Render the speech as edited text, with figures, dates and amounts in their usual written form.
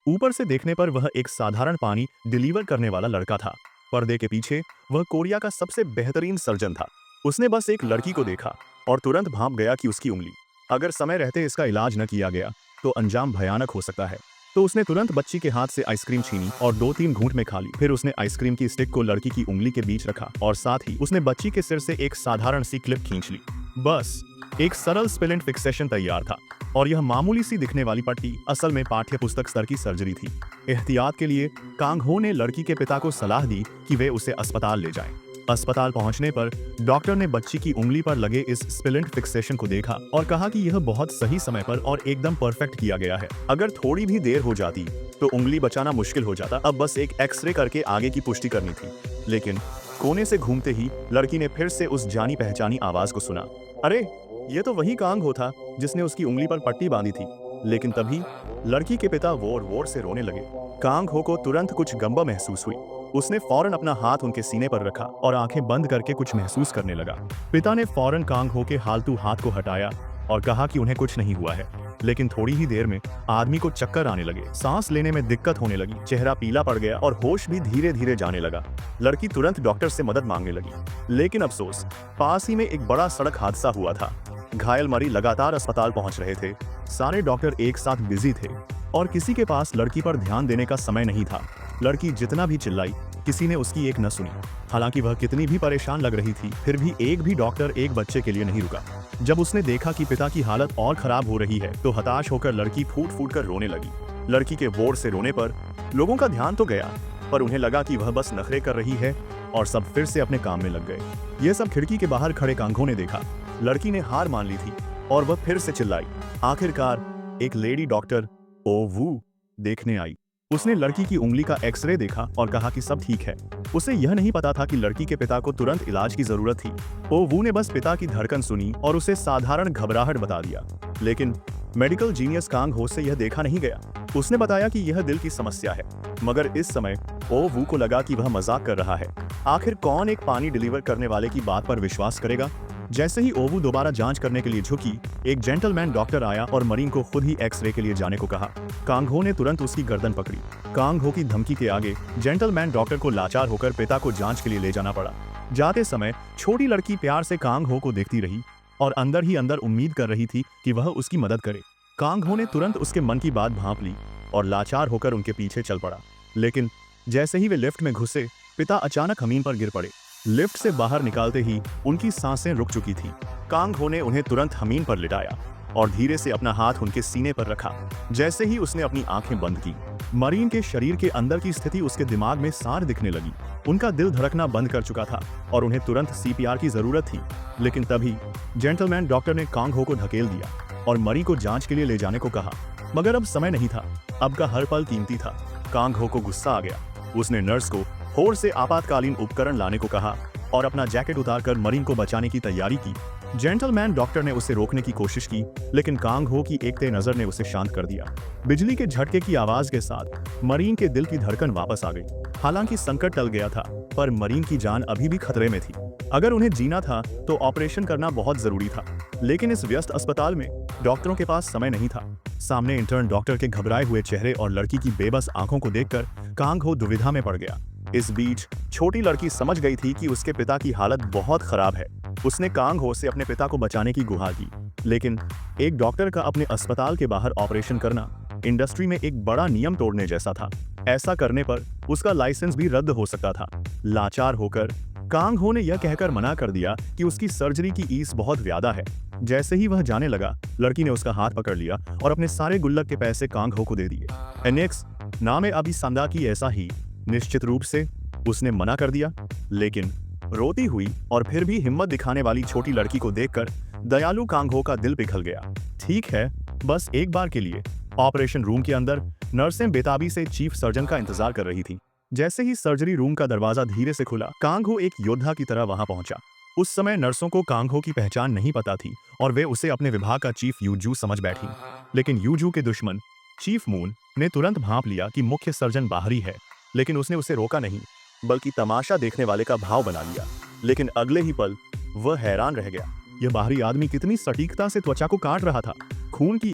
ऊपर से देखने पर वह एक साधारण पानी डिलीवर करने वाला लड़का था। पर्दे के पीछे वह कोरिया का सबसे बेहतरीन सर्जन था। उसने बस एक लड़की को देखा और तुरंत भांप गया कि उसकी उंगली, अगर समय रहते इसका इलाज न किया गया तो अंजाम भयानक हो सकता है। तो उसने तुरंत बच्ची के हाथ से आइसक्रीम छीनी और 2-3 घूंट में खा ली। फिर उसने आइसक्रीम की स्टिक को लड़की की उंगली के बीच रखा और साथ ही उसने बच्ची के सिर से एक साधारण सी क्लिप खींच ली। बस एक सरल स्पिलेंट फिक्सेशन तैयार था। और यह मामूली सी दिखने वाली पट्टी असल में पाठ्य पुस्तक स्तर की सर्जरी थी। एहतियात के लिए कांग हो ने लड़की के पिता को सलाह दी कि वे उसे अस्पताल ले जाएं। अस्पताल पहुंचने पर डॉक्टर ने बच्ची की उंगली पर लगे इस स्पिलेंट फिक्सेशन को देखा और कहा कि यह बहुत सही समय पर और एकदम परफेक्ट किया गया है। अगर थोड़ी भी देर हो जाती तो उंगली बचाना मुश्किल हो जाता। अब बस एक एक्सरे करके आगे की पुष्टि करनी थी। लेकिन कोने से घूमते ही लड़की ने फिर से उस जानी पहचानी आवाज को सुना। अरे, ये तो वही कांग हो था जिसने उसकी उंगली पर पट्टी बांधी थी। लेकिन तभी लड़की के पिता वोर वोर से रोने लगे। कांग हो को तुरंत कुछ गंभीर महसूस हुई। उसने फौरन अपना हाथ उनके सीने पर रखा और आंखें बंद करके कुछ महसूस करने लगा। पिता ने फौरन कांग हो के हालतू हाथ को हटाया और कहा कि उन्हें कुछ नहीं हुआ है। लेकिन थोड़ी ही देर में आदमी को चक्कर आने लगे, सांस लेने में दिक्कत होने लगी, चेहरा पीला पड़ गया और होश भी धीरे धीरे जाने लगा। लड़की तुरंत डॉक्टर से मदद मांगने लगी। लेकिन अफसोस, पास ही में एक बड़ा सड़क हादसा हुआ था। घायल मरीज लगातार अस्पताल पहुंच रहे थे। सारे डॉक्टर एक साथ बिजी थे और किसी के पास लड़की पर ध्यान देने का समय नहीं था। लड़की जितना भी चिल्लाई, किसी ने उसकी एक न सुनी। हालांकि वह कितनी भी परेशान लग रही थी, फिर भी एक भी डॉक्टर एक बच्चे के लिए नहीं रुका। जब उसने देखा कि पिता की हालत और खराब हो रही है तो हताश होकर लड़की फूट फूट कर रोने लगी। लड़की के वोर से रोने पर लोगों का ध्यान तो गया, पर उन्हें लगा कि वह बस नखरे कर रही है और सब फिर से अपने काम में लग गए। यह सब खिड़की के बाहर खड़े कांगों ने देखा। लड़की ने हार मान ली थी और वह फिर से चिल्लाई। आखिरकार एक लेडी डॉक्टर ओ वू देखने आई। उसने लड़की की उंगली का एक्सरे देखा और कहा कि सब ठीक है। उसे यह नहीं पता था कि लड़की के पिता को तुरंत इलाज की जरूरत थी। ओ वू ने बस पिता की धड़कन सुनी और उसे साधारण घबराहट बता दिया। लेकिन मेडिकल जीनियस कांग हो से यह देखा नहीं गया। उसने बताया कि यह दिल की समस्या है। मगर इस समय ओ वू को लगा कि वह मजाक कर रहा है। आखिर कौन एक पानी डिलीवर करने वाले की बात पर विश्वास करेगा। जैसे ही ओवू दोबारा जांच करने के लिए झुकी, एक जेंटलमैन डॉक्टर आया और मरीन को खुद ही एक्सरे के लिए जाने को कहा। कांग हो ने तुरंत उसकी गर्दन पकड़ी। कांग हो की धमकी के आगे जेंटलमैन डॉक्टर को लाचार होकर पिता को जांच के लिए ले जाना पड़ा। जाते समय छोटी लड़की प्यार से कांग हो को देखती रही और अंदर ही अंदर उम्मीद कर रही थी कि वह उसकी मदद करे। कांग हो ने तुरंत उसके मन की बात भांप ली और लाचार होकर उनके पीछे चल पड़ा। लेकिन जैसे ही वे लिफ्ट में घुसे, पिता अचानक जमीन पर गिर पड़े। लिफ्ट से बाहर निकालते ही उनकी सांसें रुक चुकी थी। कांग हो ने उन्हें तुरंत जमीन पर लिटाया और धीरे से अपना हाथ उनके सीने पर रखा। जैसे ही उसने अपनी आंखें बंद की, मरीन के शरीर के अंदर की स्थिति उसके दिमाग में सार दिखने लगी। उनका दिल धड़कना बंद कर चुका था और उन्हें तुरंत सीपीआर की जरूरत थी। लेकिन तभी जेंटलमैन डॉक्टर ने कांग हो को धकेल दिया और मरी को जांच के लिए ले जाने को कहा। मगर अब समय नहीं था। अब का हर पल कीमती था। कांग हो को गुस्सा आ गया। उसने नर्स को होड़ से आपातकालीन उपकरण लाने को कहा और अपना जैकेट उतारकर मरीन को बचाने की तैयारी की। जेंटलमैन डॉक्टर ने उसे रोकने की कोशिश की, लेकिन कांग हो की एकते नजर ने उसे शांत कर दिया। बिजली के झटके की आवाज के साथ मरीन के दिल की धड़कन वापस आ गई। हालांकि संकट टल गया था, पर मरीन की जान अभी भी खतरे में थी। अगर उन्हें जीना था तो ऑपरेशन करना बहुत जरूरी था। लेकिन इस व्यस्त अस्पताल में डॉक्टरों के पास समय नहीं था। सामने इंटर्न डॉक्टर के घबराए हुए चेहरे और लड़की की बेबस आंखों को देखकर कांग हो दुविधा में पड़ गया। इस बीच छोटी लड़की समझ गई थी कि उसके पिता की हालत बहुत खराब है। उसने कांग हो से अपने पिता को बचाने की गुहार की। लेकिन एक डॉक्टर का अपने अस्पताल के बाहर ऑपरेशन करना इंडस्ट्री में एक बड़ा नियम तोड़ने जैसा था। ऐसा करने पर उसका लाइसेंस भी रद्द हो सकता था। लाचार होकर कांग हो ने यह कहकर मना कर दिया कि उसकी सर्जरी की फीस बहुत ज्यादा है। जैसे ही वह जाने लगा, लड़की ने उसका हाथ पकड़ लिया और अपने सारे गुल्लक के पैसे कांग हो को दे दिए। एनेक्स नाम है अभी संदा की ऐसा ही निश्चित रूप से उसने मना कर दिया। लेकिन रोती हुई और फिर भी हिम्मत दिखाने वाली छोटी लड़की को देखकर दयालु कांग हो का दिल पिघल गया। ठीक है, बस एक बार के लिए। ऑपरेशन रूम के अंदर नर्सें बेताबी से चीफ सर्जन का इंतजार कर रही थी। जैसे ही सर्जरी रूम का दरवाजा धीरे से खुला, कांग हो एक योद्धा की तरह वहां पहुंचा। उस समय नर्सों को कांग हो की पहचान नहीं पता थी और वे उसे अपने विभाग का चीफ यूजू समझ बैठी। लेकिन यूजू के दुश्मन चीफ मून ने तुरंत भांप लिया कि मुख्य सर्जन बाहरी है। लेकिन उसने उसे रोका नहीं, बल्कि तमाशा देखने वाले का भाव बना लिया। लेकिन अगले ही पल वह हैरान रह गया। यह बाहरी आदमी कितनी सटीकता से त्वचा को काट रहा था। खून की